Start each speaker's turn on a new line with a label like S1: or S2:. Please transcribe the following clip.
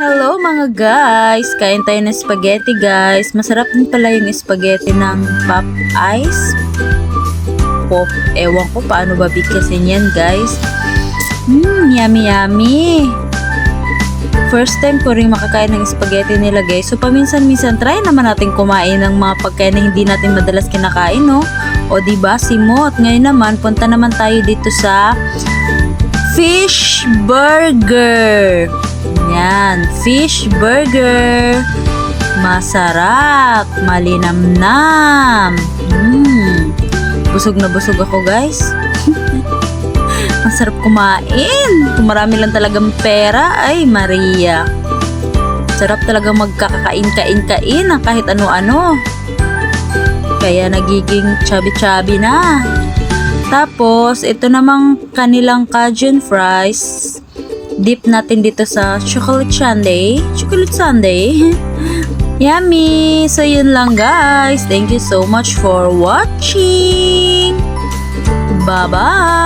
S1: Hello mga guys! Kain tayo ng spaghetti guys. Masarap din pala yung spaghetti ng pop ice. Pop, ewan ko paano ba bigkasin yan guys. Yummy yummy! First time ko rin makakain ng spaghetti nila guys. So paminsan-minsan try naman natin kumain ng mga pagkain na hindi natin madalas kinakain, no? O diba, Simot? Ngayon naman, punta naman tayo dito sa fish burger. Yan, fish burger. Masarap, malinamnam. Busog na busog ako guys. Masarap kumain. Kung marami lang talagang pera, ay Maria. Sarap talaga magkakain-kain-kain ng kahit ano-ano. Kaya nagiging chubby-chubby na. Tapos, ito namang kanilang Cajun fries. Dip natin dito sa chocolate sundae. Chocolate sundae. Yummy! So, yun lang guys. Thank you so much for watching. Bye-bye!